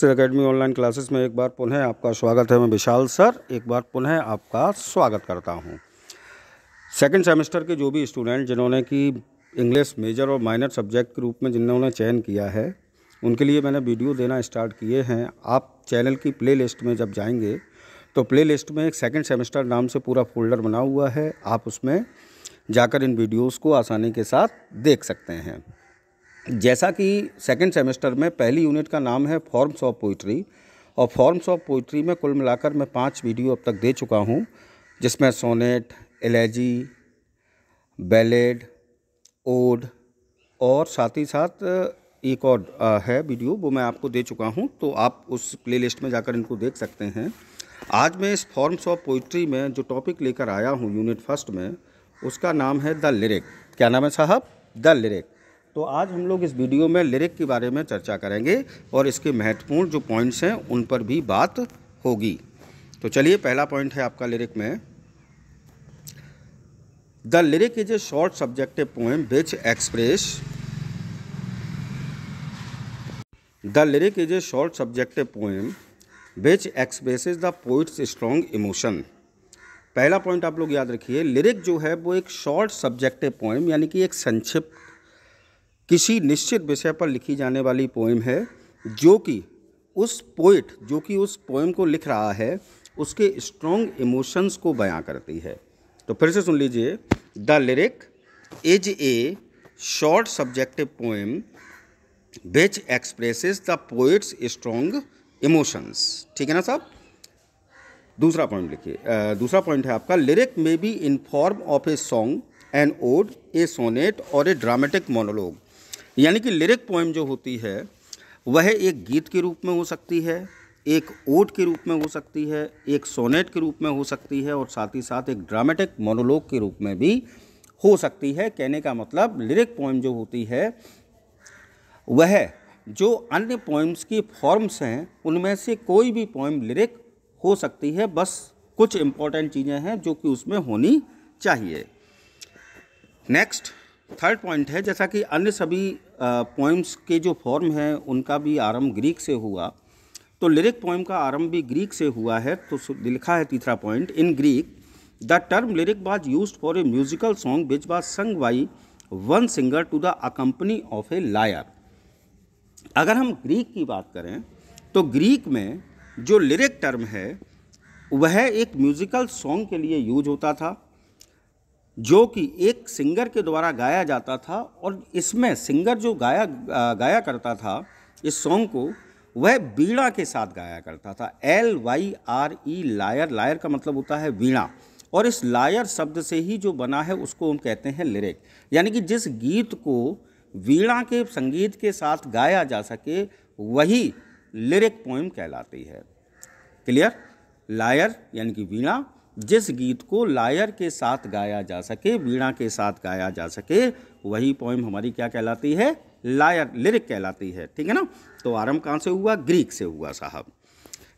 Master academy online classes में एक बार पुनः आपका स्वागत है। मैं विशाल सर एक बार पुनः आपका स्वागत करता हूं। सेकंड सेमेस्टर के जो भी स्टूडेंट जिन्होंने कि इंग्लिश मेजर और माइनर सब्जेक्ट के रूप में जिन्होंने चयन किया है, उनके लिए मैंने वीडियो देना स्टार्ट किए हैं। आप चैनल की प्ले लिस्ट में जब जाएंगे तो प्ले लिस्ट में एक सेकंड सेमेस्टर नाम से पूरा फोल्डर बना हुआ है। आप उसमें जाकर इन वीडियोज़ को आसानी के साथ देख सकते हैं। जैसा कि सेकंड सेमेस्टर में पहली यूनिट का नाम है फॉर्म्स ऑफ पोइट्री, और फॉर्म्स ऑफ पोइट्री में कुल मिलाकर मैं 5 वीडियो अब तक दे चुका हूं, जिसमें सोनेट, एलेजी, बैलेड, ओड और साथ ही साथ एक और है वीडियो, वो मैं आपको दे चुका हूं। तो आप उस प्लेलिस्ट में जाकर इनको देख सकते हैं। आज मैं इस फॉर्म्स ऑफ पोइट्री में जो टॉपिक लेकर आया हूं यूनिट फर्स्ट में, उसका नाम है द लिरिक। क्या नाम है साहब? The lyric. तो आज हम लोग इस वीडियो में लिरिक के बारे में चर्चा करेंगे और इसके महत्वपूर्ण जो पॉइंट्स हैं उन पर भी बात होगी। तो चलिए, पहला पॉइंट है आपका लिरिक में, the lyric is a short subjective poem which express the lyric is a short subjective poem which expresses the poets strong emotion. पहला पॉइंट आप लोग याद रखिए, लिरिक जो है वो एक शॉर्ट सब्जेक्टिव पोएम यानी कि एक संक्षिप्त किसी निश्चित विषय पर लिखी जाने वाली पोएम है, जो कि उस पोइट जो कि उस पोएम को लिख रहा है उसके स्ट्रॉन्ग इमोशंस को बयां करती है। तो फिर से सुन लीजिए, the lyric is a short subjective poem which expresses the poets strong emotions. ठीक है ना साहब? दूसरा पॉइंट लिखिए। दूसरा पॉइंट है आपका, लिरिक में be in form of a song, an ode, a sonnet और ए ड्रामेटिक मोनोलॉग। यानी कि लिरिक पोएम जो होती है वह एक गीत के रूप में हो सकती है, एक ओड के रूप में हो सकती है, एक सोनेट के रूप में हो सकती है और साथ ही साथ एक ड्रामेटिक मोनोलॉग के रूप में भी हो सकती है। कहने का मतलब, लिरिक पोएम जो होती है वह जो अन्य पोएम्स की फॉर्म्स हैं उनमें से कोई भी पोएम लिरिक हो सकती है। बस कुछ इंपॉर्टेंट चीज़ें हैं जो कि उसमें होनी चाहिए। नेक्स्ट थर्ड पॉइंट है, जैसा कि अन्य सभी पोएम्स के जो फॉर्म हैं उनका भी आरंभ ग्रीक से हुआ, तो लिरिक पोएम का आरंभ भी ग्रीक से हुआ है। तो लिखा है तीसरा point, in Greek the term lyric was used for a musical song which was sung by one singer to the accompany of a lyre. अगर हम ग्रीक की बात करें तो ग्रीक में जो लिरिक टर्म है वह एक म्यूजिकल सॉन्ग के लिए यूज होता था, जो कि एक सिंगर के द्वारा गाया जाता था। और इसमें सिंगर जो गाया करता था इस सॉन्ग को, वह वीणा के साथ गाया करता था। LYRE, lawyer. लायर का मतलब होता है वीणा, और इस लायर शब्द से ही जो बना है उसको हम कहते हैं लिरिक। यानी कि जिस गीत को वीणा के संगीत के साथ गाया जा सके वही लिरिक पोएम कहलाती है। क्लियर? लायर यानी कि वीणा, जिस गीत को लायर के साथ गाया जा सके, वीणा के साथ गाया जा सके, वही पोएम हमारी क्या कहलाती है? लायर, लिरिक कहलाती है। ठीक है ना? तो आरंभ कहाँ से हुआ? ग्रीक से हुआ साहब।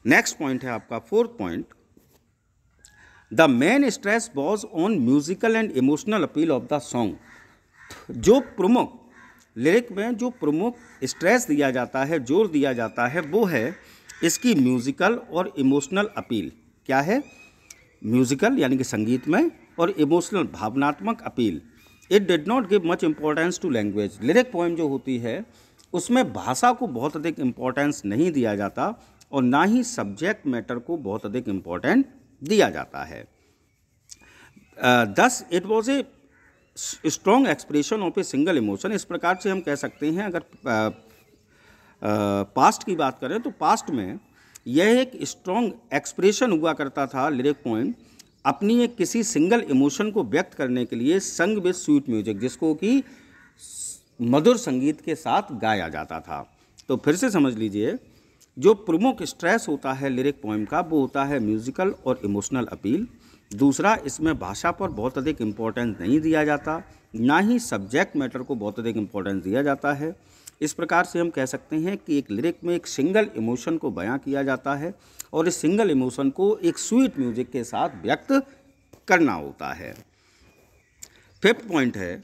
नेक्स्ट पॉइंट है आपका fourth point, the main stress was on musical and emotional appeal of the song. जो प्रमुख लिरिक में जो प्रमुख स्ट्रेस दिया जाता है, जोर दिया जाता है, वो है इसकी म्यूजिकल और इमोशनल अपील। क्या है? म्यूजिकल यानी कि संगीत में, और इमोशनल भावनात्मक अपील। It did not give much importance to language. Lyric poem जो होती है उसमें भाषा को बहुत अधिक इम्पोर्टेंस नहीं दिया जाता और ना ही सब्जेक्ट मैटर को बहुत अधिक इम्पोर्टेंट दिया जाता है। Thus it was a strong expression of a single emotion. इस प्रकार से हम कह सकते हैं, अगर पास्ट की बात करें तो पास्ट में यह एक स्ट्रॉन्ग एक्सप्रेशन हुआ करता था लिरिक पोएम, अपनी एक किसी सिंगल इमोशन को व्यक्त करने के लिए, संग विद स्वीट म्यूजिक, जिसको कि मधुर संगीत के साथ गाया जाता था। तो फिर से समझ लीजिए, जो प्रमुख स्ट्रेस होता है लिरिक पोएम का वो होता है म्यूजिकल और इमोशनल अपील। दूसरा, इसमें भाषा पर बहुत अधिक इम्पोर्टेंस नहीं दिया जाता, ना ही सब्जेक्ट मैटर को बहुत अधिक इम्पोर्टेंस दिया जाता है। इस प्रकार से हम कह सकते हैं कि एक लिरिक में एक सिंगल इमोशन को बयां किया जाता है और इस सिंगल इमोशन को एक स्वीट म्यूजिक के साथ व्यक्त करना होता है। फिफ्थ पॉइंट है,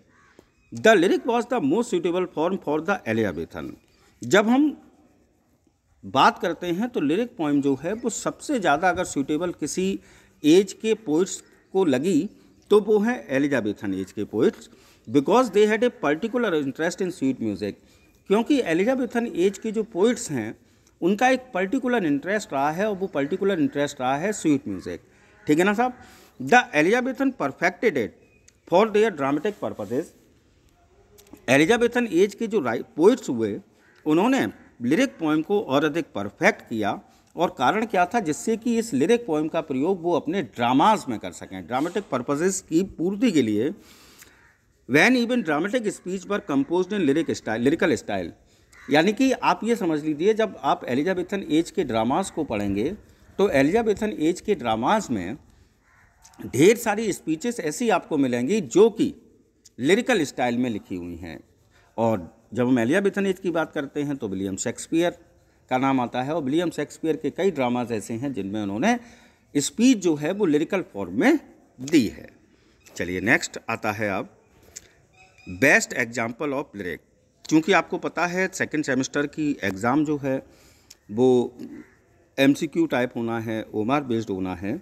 the lyric was the most suitable form for the Elizabethan. जब हम बात करते हैं तो लिरिक पोइम जो है वो सबसे ज़्यादा अगर सूटेबल किसी एज के पोइट्स को लगी तो वो है एलिजाबेथन एज के poets, because they had a particular interest in sweet music. क्योंकि एलिजाबेथन एज के जो पोइट्स हैं उनका एक पर्टिकुलर इंटरेस्ट रहा है और वो पर्टिकुलर इंटरेस्ट रहा है स्वीट म्यूज़िक। ठीक है ना साहब। The Elizabethan perfected it for their dramatic purposes. Elizabethan age के जो पोइट्स हुए उन्होंने लिरिक पोइम को और अधिक परफेक्ट किया, और कारण क्या था, जिससे कि इस लिरिक पोइम का प्रयोग वो अपने ड्रामाज में कर सकें, ड्रामेटिक पर्पजेज की पूर्ति के लिए। वैन इवन ड्रामेटिक स्पीच वर कंपोज्ड इन लिरिकल स्टाइल। यानी कि आप ये समझ लीजिए, जब आप एलिजाबेथन एज के ड्रामाज को पढ़ेंगे तो एलिजाबेथन एज के ड्रामाज में ढेर सारी स्पीचेस ऐसी आपको मिलेंगी जो कि लिरिकल स्टाइल में लिखी हुई हैं। और जब हम एलिजाबेथन एज की बात करते हैं तो विलियम शेक्सपियर का नाम आता है, और विलियम शेक्सपियर के कई ड्रामाज ऐसे हैं जिनमें उन्होंने स्पीच जो है वो लिरिकल फॉर्म में दी है। चलिए नेक्स्ट आता है अब बेस्ट एग्जाम्पल ऑफ लिरिक। क्योंकि आपको पता है सेकंड सेमेस्टर की एग्ज़ाम जो है वो MCQ टाइप होना है, ओमार बेस्ड होना है,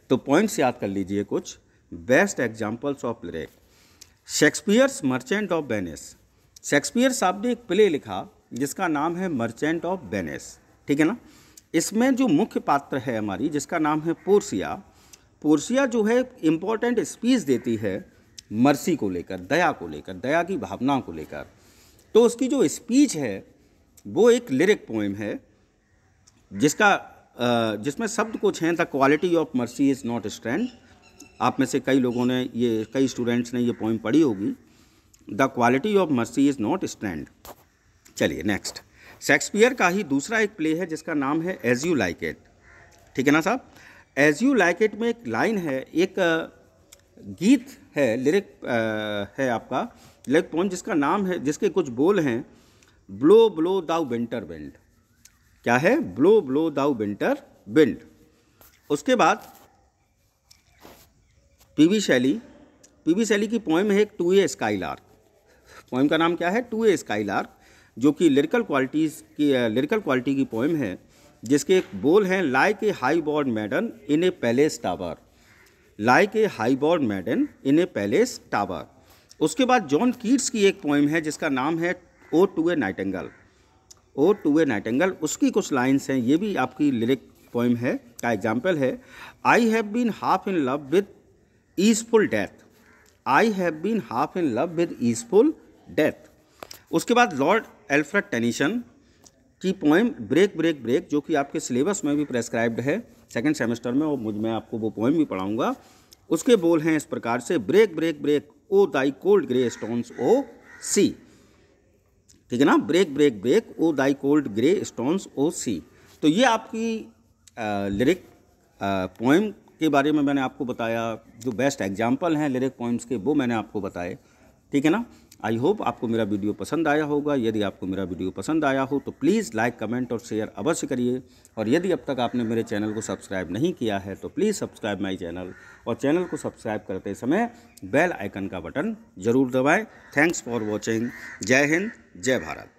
तो पॉइंट्स याद कर लीजिए कुछ। Best examples of lyric, Shakespeare's merchant of Venice. Shakespeare साहब ने एक प्ले लिखा जिसका नाम है मर्चेंट ऑफ वेनिस। ठीक है ना। इसमें जो मुख्य पात्र है हमारी, जिसका नाम है पोर्सिया, पोर्सिया जो है इम्पोर्टेंट स्पीच देती है मर्सी को लेकर, दया को लेकर, दया की भावना को लेकर। तो उसकी जो स्पीच है वो एक लिरिक पोइम है जिसमें शब्द कुछ हैं, the quality of mercy is not strength. आप में से कई स्टूडेंट्स ने ये पोइम पढ़ी होगी, the quality of mercy is not strength. चलिए नेक्स्ट, शेक्सपियर का ही दूसरा एक प्ले है जिसका नाम है एज यू लाइक इट। ठीक है ना साहब। एज यू लाइक इट में एक लाइन है, एक गीत है, लिरिक है आपका लिरिक पोइम जिसका नाम है, जिसके कुछ बोल हैं, ब्लो ब्लो दाउ विंटर विंड। क्या है? ब्लो ब्लो दाउ विंटर विंड। उसके बाद पीबी शैली की पोइम है एक टू ए स्काईलार्क। पोइम का नाम क्या है? टू ए स्काईलार्क, जो कि लिरिकल क्वालिटी की पोइम है, जिसके बोल हैं like a high born मैडन in A palace tower, like a high born मैडन in A palace tower. उसके बाद जॉन कीट्स की एक पोइम है जिसका नाम है ओ टू ए नाइटिंगेल, ओ टू ए नाइटिंगेल। उसकी कुछ लाइन्स हैं, ये भी आपकी लिरिक पोइम है का एग्जाम्पल है। I have been half in love with easeful death, I have been half in love with easeful death. उसके बाद लॉर्ड एल्फ्रेड टेनिसन की पोइम ब्रेक ब्रेक ब्रेक, जो कि आपके सिलेबस में भी प्रेस्क्राइब्ड है सेकंड सेमेस्टर में, और मैं आपको वो पोइम भी पढ़ाऊंगा। उसके बोल हैं इस प्रकार से, ब्रेक ब्रेक ब्रेक ओ दाई कोल्ड ग्रे स्टोन्स ओ सी। ठीक है ना, ब्रेक ब्रेक ब्रेक ओ दाई कोल्ड ग्रे स्टोन्स ओ सी। तो ये आपकी लिरिक पोइम के बारे में मैंने आपको बताया, जो बेस्ट एग्जाम्पल हैं लिरिक पोइम्स के वो मैंने आपको बताए। ठीक है ना। आई होप आपको मेरा वीडियो पसंद आया होगा। यदि आपको मेरा वीडियो पसंद आया हो तो प्लीज़ लाइक, कमेंट और शेयर अवश्य करिए। और यदि अब तक आपने मेरे चैनल को सब्सक्राइब नहीं किया है तो प्लीज़ सब्सक्राइब माई चैनल, और चैनल को सब्सक्राइब करते समय बेल आइकन का बटन ज़रूर दबाएं। Thanks for watching. जय हिंद, जय भारत।